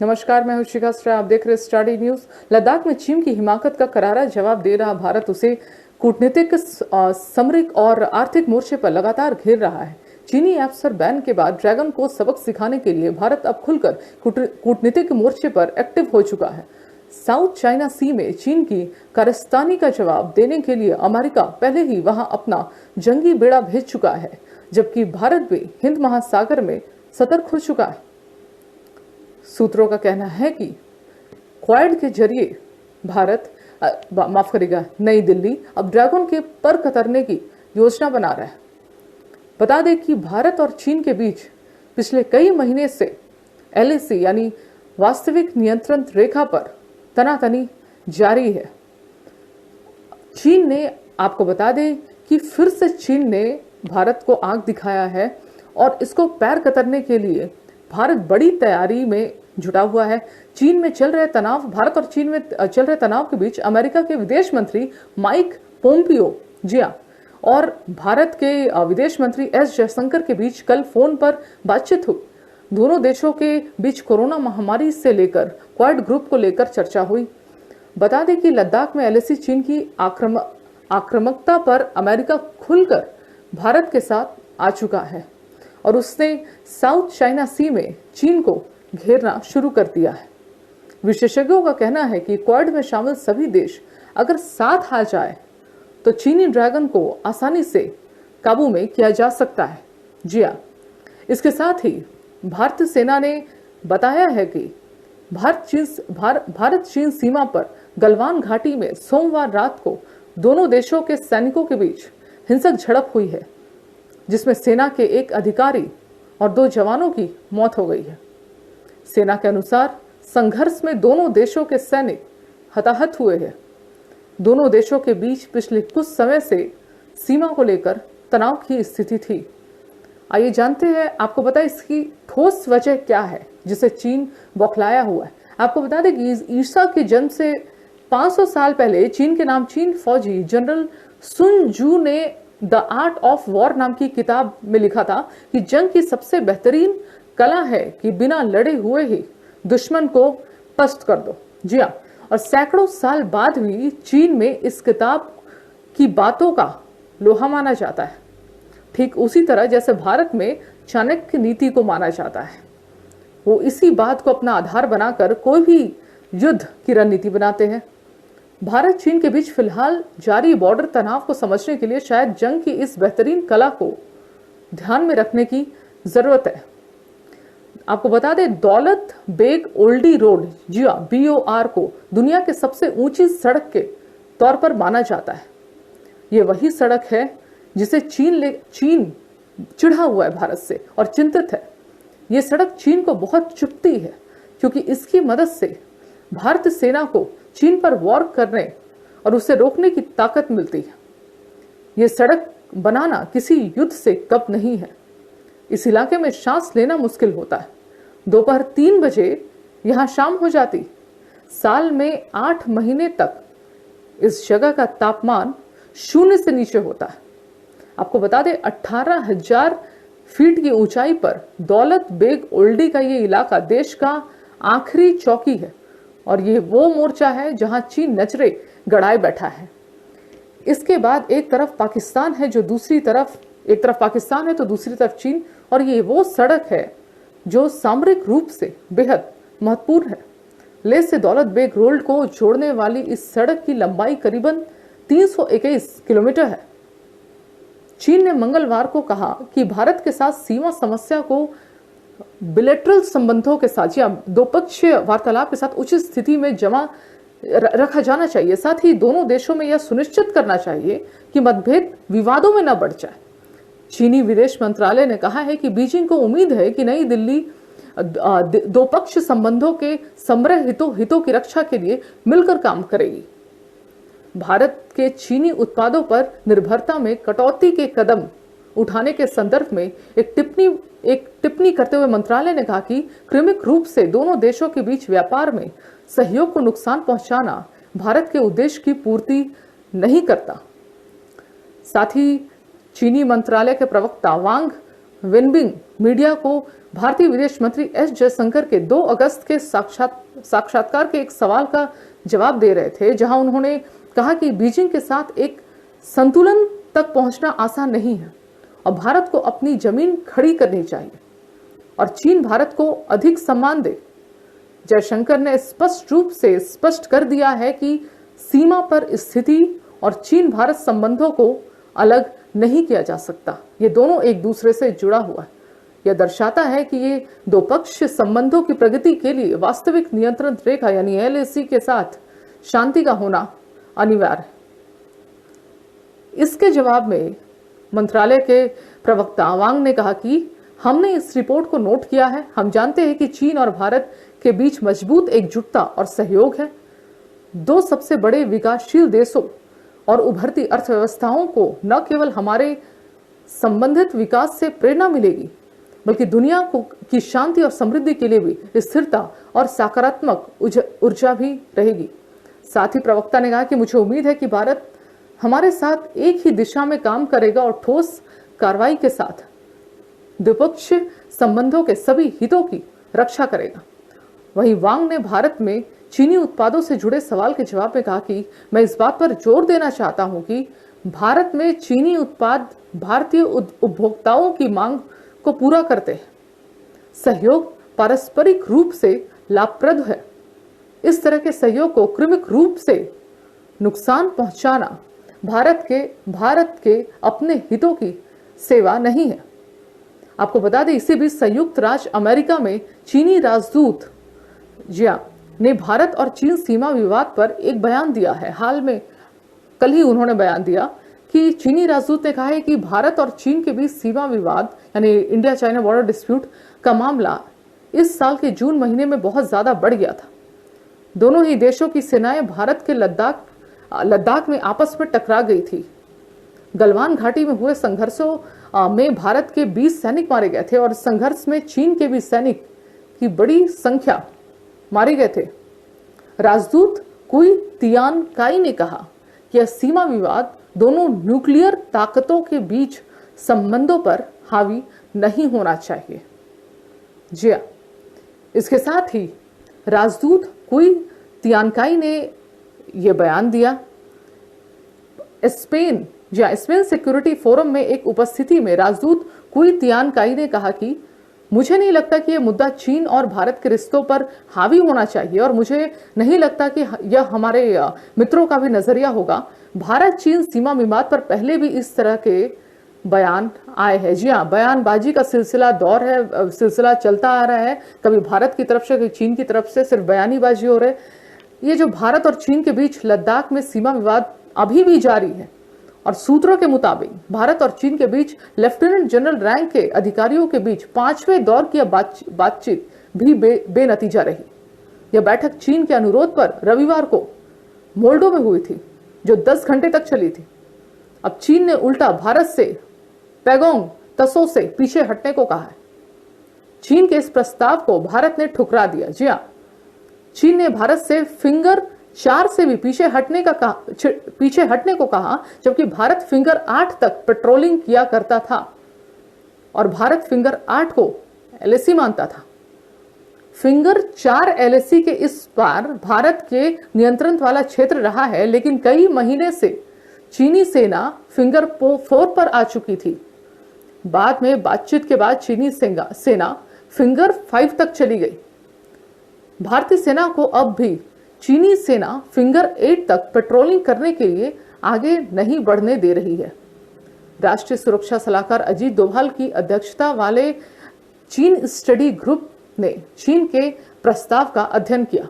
नमस्कार, मैं हूं शिखा स्ट्रा। आप देख रहे स्टाडी न्यूज। लद्दाख में चीन की हिमाकत का करारा जवाब दे रहा भारत उसे कूटनीतिक, सामरिक और आर्थिक मोर्चे पर लगातार घेर रहा है। चीनी अफसर बैन के बाद ड्रैगन को सबक सिखाने के लिए भारत अब खुलकर कूटनीतिक मोर्चे पर एक्टिव हो चुका है। साउथ चाइना सी में चीन की कारस्तानी का जवाब देने के लिए अमेरिका पहले ही वहां अपना जंगी बेड़ा भेज चुका है, जबकि भारत भी हिंद महासागर में सतर्क हो चुका है। सूत्रों का कहना है कि क्वाड के जरिए नई दिल्ली अब ड्रैगन के पर कतरने की योजना बना रहा है। बता दें कि भारत और चीन के बीच पिछले कई महीने से LAC यानी वास्तविक नियंत्रण रेखा पर तनातनी जारी है। चीन ने, आपको बता दें कि फिर से चीन ने भारत को आंख दिखाया है और इसको पैर कतरने के लिए भारत बड़ी तैयारी में जुटा हुआ है। चीन में चल रहे तनाव, भारत और चीन में चल रहे तनाव के बीच अमेरिका के विदेश मंत्री माइक पोम्पियो और भारत के विदेश मंत्री S जयशंकर के बीच कल फोन पर बातचीत हुई। दोनों देशों के बीच कोरोना महामारी से लेकर क्वाड ग्रुप को लेकर चर्चा हुई। बता दें कि लद्दाख में LAC चीन की आक्रामकता पर अमेरिका खुलकर भारत के साथ आ चुका है और उसने साउथ चाइना सी में चीन को घेरना शुरू कर दिया है। विशेषज्ञों का कहना है कि क्वाड में शामिल सभी देश अगर साथ आ जाए तो चीनी ड्रैगन को आसानी से काबू में किया जा सकता है। इसके साथ ही भारतीय सेना ने बताया है कि भारत चीन सीमा पर गलवान घाटी में सोमवार रात को दोनों देशों के सैनिकों के बीच हिंसक झड़प हुई है, जिसमें सेना के एक अधिकारी और 2 जवानों की मौत हो गई है। सेना के अनुसार संघर्ष में दोनों देशों के सैनिक हताहत हुए हैं। दोनों देशों के बीच पिछले कुछ समय से सीमा को लेकर तनाव की स्थिति थी। आइए जानते हैं, आपको बता इसकी ठोस वजह क्या है जिसे चीन बौखलाया हुआ है। आपको बता दें कि ईसा के जन्म से 500 साल पहले चीन के नाम चीन फौजी जनरल सुन जू ने द आर्ट ऑफ वॉर नाम की किताब में लिखा था कि जंग की सबसे बेहतरीन कला है कि बिना लड़े हुए ही दुश्मन को पस्त कर दो। और सैकड़ों साल बाद भी चीन में इस किताब की बातों का लोहा माना जाता है, ठीक उसी तरह जैसे भारत में चाणक्य नीति को माना जाता है। वो इसी बात को अपना आधार बनाकर कोई भी युद्ध की रणनीति बनाते हैं। भारत चीन के बीच फिलहाल जारी बॉर्डर तनाव को समझने के लिए शायद जंग की इस बेहतरीन कला को ध्यान में रखने की जरूरत है। आपको बता दें, दौलत बेग ओल्डी रोड BOR को दुनिया के सबसे ऊंची सड़क के तौर पर माना जाता है। ये वही सड़क है जिसे चीन चिढ़ा हुआ है भारत से और चिंतित है। ये सड़क चीन को बहुत चुभती है क्योंकि इसकी मदद से भारतीय सेना को चीन पर वॉर करने और उसे रोकने की ताकत मिलती है। ये सड़क बनाना किसी युद्ध से कम नहीं है। इस इलाके में सांस लेना मुश्किल होता है। दोपहर 3 बजे यहां शाम हो जाती। साल में 8 महीने तक इस जगह का तापमान 0 से नीचे होता है। आपको बता दें, 18,000 फीट की ऊंचाई पर दौलत बेग ओल्डी का ये इलाका देश का आखिरी चौकी है और ये वो मोर्चा है जहां चीन नजरे गड़ाए बैठा है। इसके बाद एक तरफ पाकिस्तान है, एक तरफ पाकिस्तान है तो दूसरी तरफ चीन, और ये वो सड़क है जो सामरिक रूप से बेहद महत्वपूर्ण है। लेह से दौलत बेग रोड को जोड़ने वाली इस सड़क की लंबाई करीबन 321 किलोमीटर है। चीन ने मंगलवार को कहा कि भारत के साथ सीमा समस्या को बिलेटरल संबंधों के साथ या द्विपक्षीय वार्तालाप के साथ उचित स्थिति में जमा रखा जाना चाहिए। साथ ही दोनों देशों में यह सुनिश्चित करना चाहिए कि मतभेद विवादों में न बढ़ जाए। चीनी विदेश मंत्रालय ने कहा है कि बीजिंग को उम्मीद है कि नई दिल्ली द्विपक्षीय संबंधों के समग्र हितों की रक्षा के लिए मिलकर काम करेगी। भारत के चीनी उत्पादों पर निर्भरता में कटौती के कदम उठाने के संदर्भ में एक टिप्पणी करते हुए मंत्रालय ने कहा कि क्रमिक रूप से दोनों देशों के बीच व्यापार में सहयोग को नुकसान पहुंचाना भारत के उद्देश्य की पूर्ति नहीं करता। साथ ही चीनी मंत्रालय के प्रवक्ता वांग वेनबिंग मीडिया को भारतीय विदेश मंत्री एस जयशंकर के 2 अगस्त के साक्षात्कार के एक सवाल का जवाब दे रहे थे, जहां उन्होंने कहा कि बीजिंग के साथ एक संतुलन तक पहुंचना आसान नहीं है और भारत को अपनी जमीन खड़ी करनी चाहिए और चीन भारत को अधिक सम्मान दे। जयशंकर ने स्पष्ट रूप से स्पष्ट कर दिया है कि सीमा पर स्थिति और चीन भारत संबंधों को अलग नहीं किया जा सकता। ये दोनों एक दूसरे से जुड़ा हुआ है। यह दर्शाता है कि ये दो पक्ष संबंधों की प्रगति के लिए वास्तविक नियंत्रण रेखा यानी LAC के साथ शांति का होना अनिवार्य है। इसके जवाब में मंत्रालय के प्रवक्ता वांग ने कहा कि हमने इस रिपोर्ट को नोट किया है। हम जानते हैं कि चीन और भारत के बीच मजबूत एकजुटता और सहयोग है। 2 सबसे बड़े विकासशील देशों और उभरती अर्थव्यवस्थाओं को न केवल हमारे संबंधित विकास से प्रेरणा मिलेगी, बल्कि दुनिया की शांति और समृद्धि के लिए भी स्थिरता और सकारात्मक ऊर्जा भी रहेगी। साथ ही प्रवक्ता ने कहा कि मुझे उम्मीद है कि भारत हमारे साथ एक ही दिशा में काम करेगा और ठोस कार्रवाई के साथ द्विपक्षीय संबंधों के सभी हितों की रक्षा करेगा। वहीं वांग ने भारत में चीनी उत्पादों से जुड़े सवाल के जवाब में कहा कि मैं इस बात पर जोर देना चाहता हूं कि भारत में चीनी उत्पाद भारतीय उपभोक्ताओं की मांग को पूरा करते हैं। सहयोग पारस्परिक रूप से लाभप्रद है। इस तरह के सहयोग को क्रमिक रूप से नुकसान पहुंचाना भारत के अपने हितों की सेवा नहीं है। आपको बता दें, इसी बीच संयुक्त राज्य अमेरिका में चीनी राजदूत ने भारत और चीन सीमा विवाद पर एक बयान दिया है। हाल में कल ही उन्होंने बयान दिया कि चीनी राजदूत ने कहा है कि भारत और चीन के बीच सीमा विवाद यानी इंडिया चाइना बॉर्डर डिस्प्यूट का मामला इस साल के जून महीने में बहुत ज्यादा बढ़ गया था। दोनों ही देशों की सेनाएं भारत के लद्दाख में आपस में टकरा गई थी। गलवान घाटी में हुए संघर्षों में भारत के 20 सैनिक मारे गए थे और संघर्ष में चीन के भी सैनिक की बड़ी संख्या मारे गए थे। राजदूत कुई तियानकाई ने कहा कि यह सीमा विवाद दोनों न्यूक्लियर ताकतों के बीच संबंधों पर हावी नहीं होना चाहिए। जी हाँ, इसके साथ ही राजदूत कुई तियानकाई ने यह बयान दिया। स्पेन सिक्योरिटी फोरम में एक उपस्थिति में राजदूत कुई तियानकाई ने कहा कि मुझे नहीं लगता कि यह मुद्दा चीन और भारत के रिश्तों पर हावी होना चाहिए और मुझे नहीं लगता कि यह हमारे मित्रों का भी नजरिया होगा। भारत चीन सीमा विवाद पर पहले भी इस तरह के बयान आए हैं। जी हाँ, बयानबाजी का सिलसिला चलता आ रहा है। कभी भारत की तरफ से कभी चीन की तरफ से सिर्फ बयानीबाजी हो रही है। ये जो भारत और चीन के बीच लद्दाख में सीमा विवाद अभी भी जारी है और सूत्रों के मुताबिक भारत और चीन के बीच लेफ्टिनेंट जनरल रैंक के अधिकारियों के बीच 5वें दौर की बातचीत भी बेनतीजा रही। यह बैठक चीन के अनुरोध पर रविवार को मोल्डो में हुई थी, जो 10 घंटे तक चली थी। अब चीन ने उल्टा भारत से पैगोंग तसो से पीछे हटने को कहा है। चीन के इस प्रस्ताव को भारत ने ठुकरा दिया। जी हाँ, चीन ने भारत से फिंगर 4 से भी पीछे हटने को कहा, जबकि भारत फिंगर 8 तक पेट्रोलिंग किया करता था और भारत फिंगर 8 को LAC मानता था। फिंगर 4 LAC के इस पार भारत के नियंत्रण वाला क्षेत्र रहा है, लेकिन कई महीने से चीनी सेना फिंगर 4 पर आ चुकी थी। बाद में बातचीत के बाद चीनी सेना फिंगर 5 तक चली गई। भारतीय सेना को अब भी चीनी सेना फिंगर 8 तक पेट्रोलिंग करने के लिए आगे नहीं बढ़ने दे रही है। राष्ट्रीय सुरक्षा सलाहकार अजीत डोभाल की अध्यक्षता वाले चीन स्टडी ग्रुप ने चीन के प्रस्ताव का अध्ययन किया।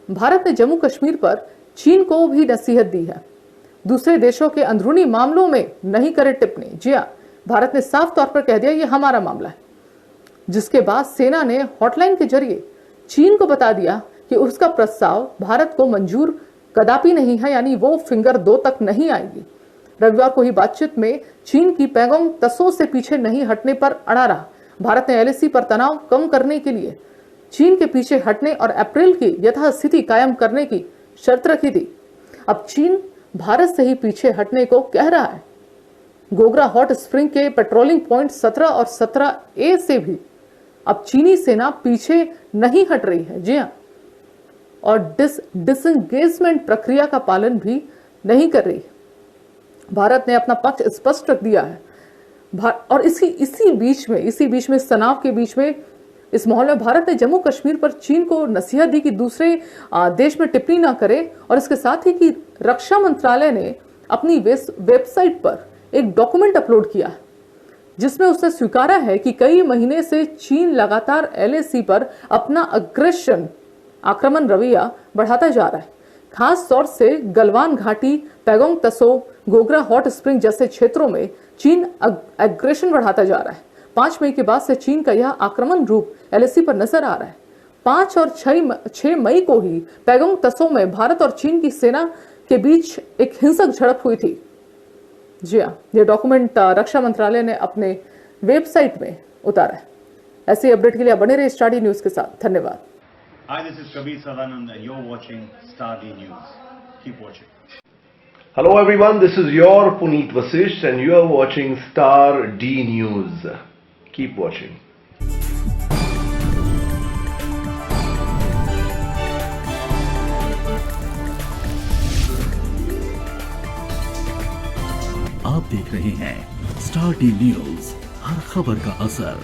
भारत ने जम्मू कश्मीर पर चीन को भी नसीहत दी है। दूसरे देशों के अंदरूनी मामलों में नहीं करे टिप्पणी। जी हाँ, भारत ने साफ तौर पर कह दिया ये हमारा मामला है, जिसके बाद सेना ने हॉटलाइन के जरिए चीन को बता दिया कि उसका प्रस्ताव भारत को मंजूर कदापि नहीं है, यानी वो फिंगर 2 तक नहीं आएगी। रविवार को ही बातचीत में चीन की पैगोंग तसो से पीछे नहीं हटने पर अड़ा रहा। भारत ने LAC पर तनाव कम करने के लिए चीन के पीछे हटने और अप्रैल की यथास्थिति कायम करने की शर्त रखी थी। अब चीन भारत से ही पीछे हटने को कह रहा है। गोगरा हॉट स्प्रिंग के पेट्रोलिंग पॉइंट 17 और 17A से भी अब चीनी सेना पीछे नहीं हट रही है। जी हां, और डिसएंगेजमेंट प्रक्रिया का पालन भी नहीं कर रही। भारत ने अपना पक्ष स्पष्ट रख दिया है। और इसी बीच में इस तनाव के बीच में, इस माहौल में भारत ने जम्मू कश्मीर पर चीन को नसीहत दी कि दूसरे देश में टिप्पणी ना करे, और इसके साथ ही कि रक्षा मंत्रालय ने अपनी वेबसाइट पर एक डॉक्यूमेंट अपलोड किया है जिसमें उसने स्वीकारा है कि कई महीने से चीन लगातार LAC पर अपना आक्रमण रवैया बढ़ाता जा रहा है। खास तौर से गलवान घाटी, पैगोंग तसो, गोगरा हॉट स्प्रिंग जैसे क्षेत्रों में चीन एग्रेशन बढ़ाता जा रहा है। 5 मई के बाद से चीन का यह आक्रमण रूप LAC पर नजर आ रहा है। 5 और 6 मई को ही पैगोंग तसो में भारत और चीन की सेना के बीच एक हिंसक झड़प हुई थी। जी हाँ, ये डॉक्यूमेंट रक्षा मंत्रालय ने अपने वेबसाइट में उतारा है। ऐसे अपडेट के लिए बने रहे स्टार डी न्यूज के साथ। धन्यवाद। Hi, this is Kabir Sadanand and you're watching Star D News. Keep watching. Hello everyone, this is your Puneet Vasisht and you are watching Star D News. Keep watching. आप देख रहे हैं star D news, हर खबर का असर।